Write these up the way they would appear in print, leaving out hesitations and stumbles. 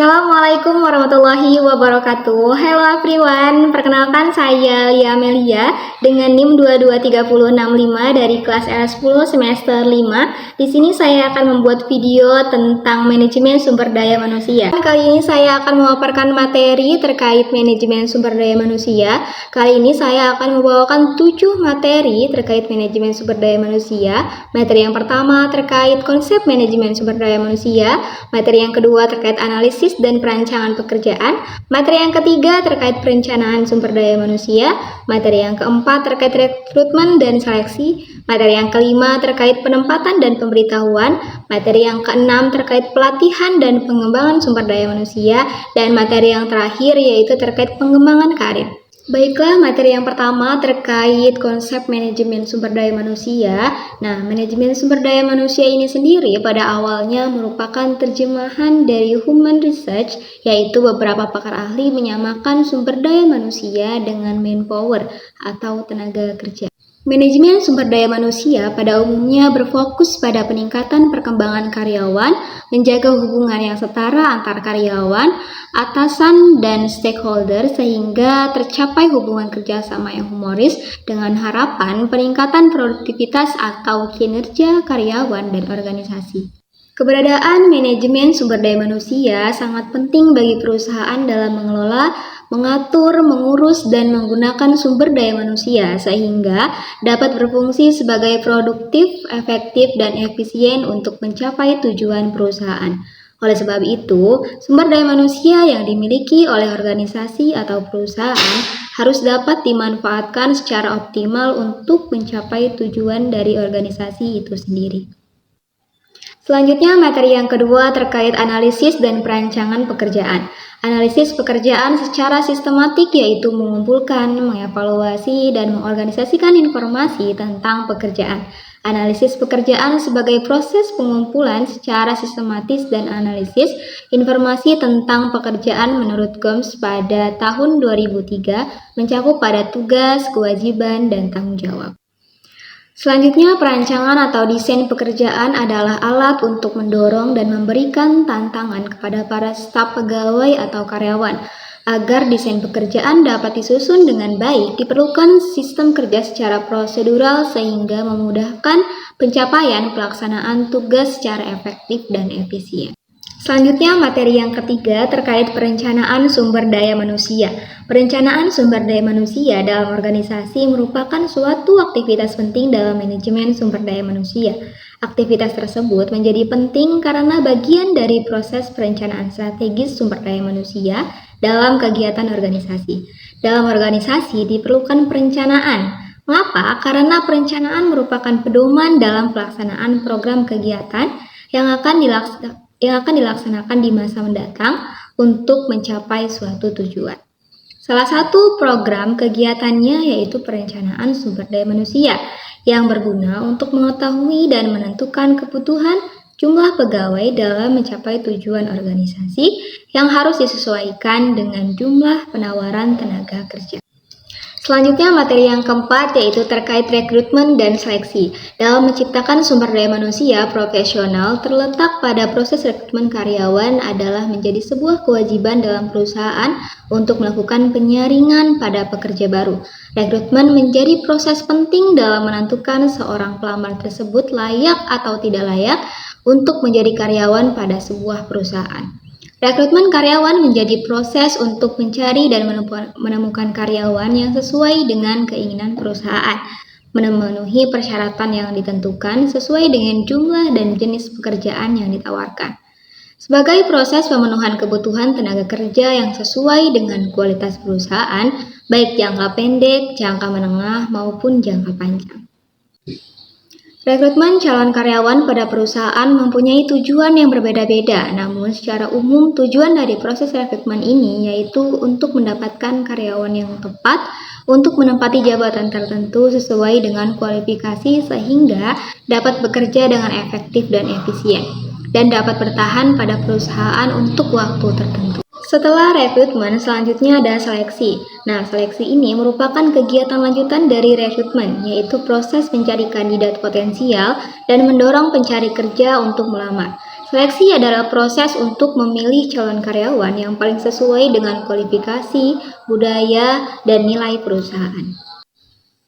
Assalamualaikum warahmatullahi wabarakatuh. Hello everyone, perkenalkan saya Lia Melia dengan NIM 223065 dari kelas L10 semester 5. Di sini saya akan membuat video tentang manajemen sumber daya manusia. Kali ini saya akan memaparkan materi terkait manajemen sumber daya manusia. Kali ini saya akan membawakan 7 materi terkait manajemen sumber daya manusia. Materi yang pertama terkait konsep manajemen sumber daya manusia. Materi yang kedua terkait analisis dan perancangan pekerjaan. Materi yang ketiga terkait perencanaan sumber daya manusia. Materi yang keempat terkait rekrutmen dan seleksi. Materi yang kelima terkait penempatan dan pemberitahuan. Materi yang keenam terkait pelatihan dan pengembangan sumber daya manusia. Dan materi yang terakhir yaitu terkait pengembangan karir. Baiklah, materi yang pertama terkait konsep manajemen sumber daya manusia. Nah, manajemen sumber daya manusia ini sendiri pada awalnya merupakan terjemahan dari human research, yaitu beberapa pakar ahli menyamakan sumber daya manusia dengan manpower atau tenaga kerja. Manajemen sumber daya manusia pada umumnya berfokus pada peningkatan perkembangan karyawan, menjaga hubungan yang setara antar karyawan, atasan, dan stakeholder sehingga tercapai hubungan kerjasama yang humoris dengan harapan peningkatan produktivitas atau kinerja karyawan dan organisasi. Keberadaan manajemen sumber daya manusia sangat penting bagi perusahaan dalam mengelola, mengatur, mengurus, dan menggunakan sumber daya manusia sehingga dapat berfungsi sebagai produktif, efektif, dan efisien untuk mencapai tujuan perusahaan. Oleh sebab itu, sumber daya manusia yang dimiliki oleh organisasi atau perusahaan harus dapat dimanfaatkan secara optimal untuk mencapai tujuan dari organisasi itu sendiri. Selanjutnya, materi yang kedua terkait analisis dan perancangan pekerjaan. Analisis pekerjaan secara sistematik yaitu mengumpulkan, mengevaluasi, dan mengorganisasikan informasi tentang pekerjaan. Analisis pekerjaan sebagai proses pengumpulan secara sistematis dan analisis informasi tentang pekerjaan menurut GOMS pada tahun 2003 mencakup pada tugas, kewajiban, dan tanggung jawab. Selanjutnya, perancangan atau desain pekerjaan adalah alat untuk mendorong dan memberikan tantangan kepada para staf pegawai atau karyawan. Agar desain pekerjaan dapat disusun dengan baik, diperlukan sistem kerja secara prosedural sehingga memudahkan pencapaian pelaksanaan tugas secara efektif dan efisien. Selanjutnya, materi yang ketiga terkait perencanaan sumber daya manusia. Perencanaan sumber daya manusia dalam organisasi merupakan suatu aktivitas penting dalam manajemen sumber daya manusia. Aktivitas tersebut menjadi penting karena bagian dari proses perencanaan strategis sumber daya manusia dalam kegiatan organisasi. Dalam organisasi diperlukan perencanaan. Mengapa? Karena perencanaan merupakan pedoman dalam pelaksanaan program kegiatan yang akan dilaksanakan di masa mendatang untuk mencapai suatu tujuan. Salah satu program kegiatannya yaitu perencanaan sumber daya manusia yang berguna untuk mengetahui dan menentukan kebutuhan jumlah pegawai dalam mencapai tujuan organisasi yang harus disesuaikan dengan jumlah penawaran tenaga kerja. Selanjutnya, materi yang keempat yaitu terkait rekrutmen dan seleksi. Dalam menciptakan sumber daya manusia profesional, terletak pada proses rekrutmen karyawan adalah menjadi sebuah kewajiban dalam perusahaan untuk melakukan penyaringan pada pekerja baru. Rekrutmen menjadi proses penting dalam menentukan seorang pelamar tersebut layak atau tidak layak untuk menjadi karyawan pada sebuah perusahaan. Rekrutmen karyawan menjadi proses untuk mencari dan menemukan karyawan yang sesuai dengan keinginan perusahaan, memenuhi persyaratan yang ditentukan sesuai dengan jumlah dan jenis pekerjaan yang ditawarkan. Sebagai proses pemenuhan kebutuhan tenaga kerja yang sesuai dengan kualitas perusahaan, baik jangka pendek, jangka menengah, maupun jangka panjang. Rekrutmen calon karyawan pada perusahaan mempunyai tujuan yang berbeda-beda, namun secara umum tujuan dari proses rekrutmen ini yaitu untuk mendapatkan karyawan yang tepat untuk menempati jabatan tertentu sesuai dengan kualifikasi sehingga dapat bekerja dengan efektif dan efisien, dan dapat bertahan pada perusahaan untuk waktu tertentu. Setelah rekrutmen, selanjutnya ada seleksi. Nah, seleksi ini merupakan kegiatan lanjutan dari rekrutmen, yaitu proses mencari kandidat potensial dan mendorong pencari kerja untuk melamar. Seleksi adalah proses untuk memilih calon karyawan yang paling sesuai dengan kualifikasi, budaya, dan nilai perusahaan.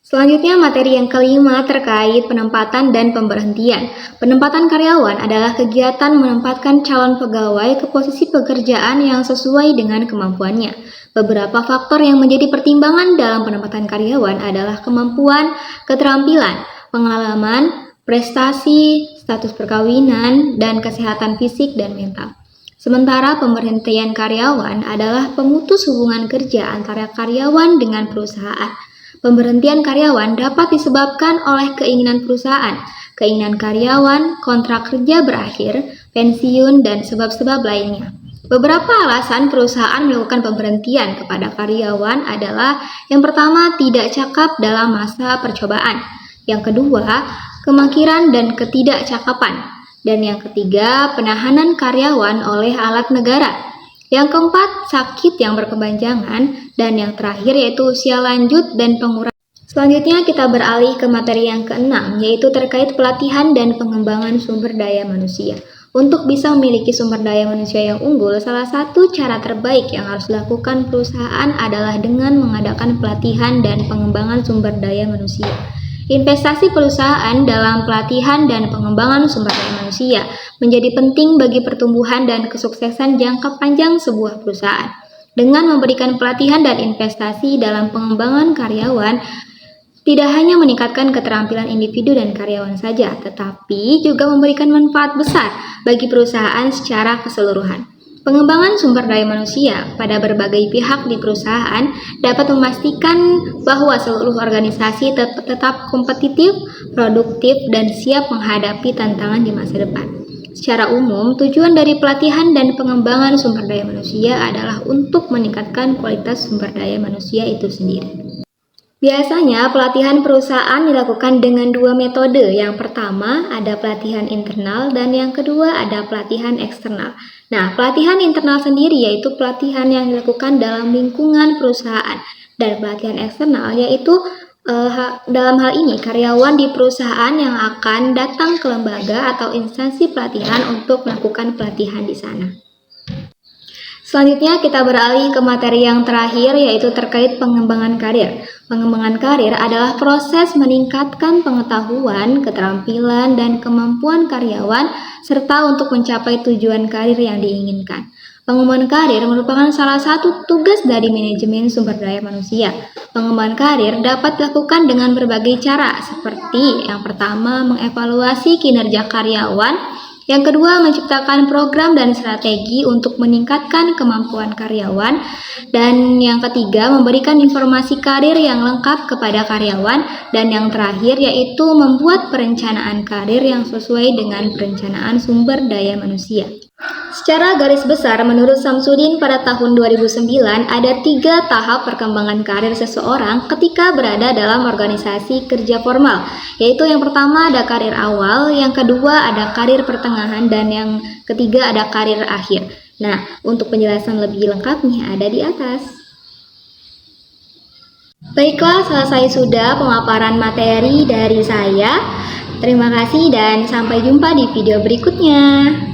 Selanjutnya materi yang kelima terkait penempatan dan pemberhentian. Penempatan karyawan adalah kegiatan menempatkan calon pegawai ke posisi pekerjaan yang sesuai dengan kemampuannya. Beberapa faktor yang menjadi pertimbangan dalam penempatan karyawan adalah kemampuan, keterampilan, pengalaman, prestasi, status perkawinan, dan kesehatan fisik dan mental. Sementara pemberhentian karyawan adalah pemutus hubungan kerja antara karyawan dengan perusahaan. Pemberhentian karyawan dapat disebabkan oleh keinginan perusahaan, keinginan karyawan, kontrak kerja berakhir, pensiun, dan sebab-sebab lainnya. Beberapa alasan perusahaan melakukan pemberhentian kepada karyawan adalah yang pertama, tidak cakap dalam masa percobaan. Yang kedua, kemakiran dan ketidakcakapan. Dan yang ketiga, penahanan karyawan oleh alat negara. Yang keempat, sakit yang berkepanjangan. Dan yang terakhir yaitu usia lanjut dan pengurangan. Selanjutnya kita beralih ke materi yang keenam, yaitu terkait pelatihan dan pengembangan sumber daya manusia. Untuk bisa memiliki sumber daya manusia yang unggul, salah satu cara terbaik yang harus dilakukan perusahaan adalah dengan mengadakan pelatihan dan pengembangan sumber daya manusia. Investasi perusahaan dalam pelatihan dan pengembangan sumber daya manusia menjadi penting bagi pertumbuhan dan kesuksesan jangka panjang sebuah perusahaan. Dengan memberikan pelatihan dan investasi dalam pengembangan karyawan, tidak hanya meningkatkan keterampilan individu dan karyawan saja, tetapi juga memberikan manfaat besar bagi perusahaan secara keseluruhan. Pengembangan sumber daya manusia pada berbagai pihak di perusahaan dapat memastikan bahwa seluruh organisasi tetap kompetitif, produktif, dan siap menghadapi tantangan di masa depan. Secara umum, tujuan dari pelatihan dan pengembangan sumber daya manusia adalah untuk meningkatkan kualitas sumber daya manusia itu sendiri. Biasanya pelatihan perusahaan dilakukan dengan dua metode. Yang pertama ada pelatihan internal dan yang kedua ada pelatihan eksternal. Nah, pelatihan internal sendiri yaitu pelatihan yang dilakukan dalam lingkungan perusahaan, dan pelatihan eksternal yaitu dalam hal ini karyawan di perusahaan yang akan datang ke lembaga atau instansi pelatihan untuk melakukan pelatihan di sana. Selanjutnya kita beralih ke materi yang terakhir yaitu terkait pengembangan karir. Pengembangan karir adalah proses meningkatkan pengetahuan, keterampilan, dan kemampuan karyawan serta untuk mencapai tujuan karir yang diinginkan. Pengembangan karir merupakan salah satu tugas dari manajemen sumber daya manusia. Pengembangan karir dapat dilakukan dengan berbagai cara seperti yang pertama mengevaluasi kinerja karyawan, yang kedua, menciptakan program dan strategi untuk meningkatkan kemampuan karyawan. Dan yang ketiga, memberikan informasi karir yang lengkap kepada karyawan. Dan yang terakhir, yaitu membuat perencanaan karir yang sesuai dengan perencanaan sumber daya manusia. Secara garis besar, menurut Samsudin pada tahun 2009, ada 3 tahap perkembangan karir seseorang ketika berada dalam organisasi kerja formal, yaitu yang pertama ada karir awal, yang kedua ada karir pertengahan, dan yang ketiga ada karir akhir. Nah, untuk penjelasan lebih lengkapnya ada di atas. Baiklah, selesai sudah pemaparan materi dari saya. Terima kasih dan sampai jumpa di video berikutnya.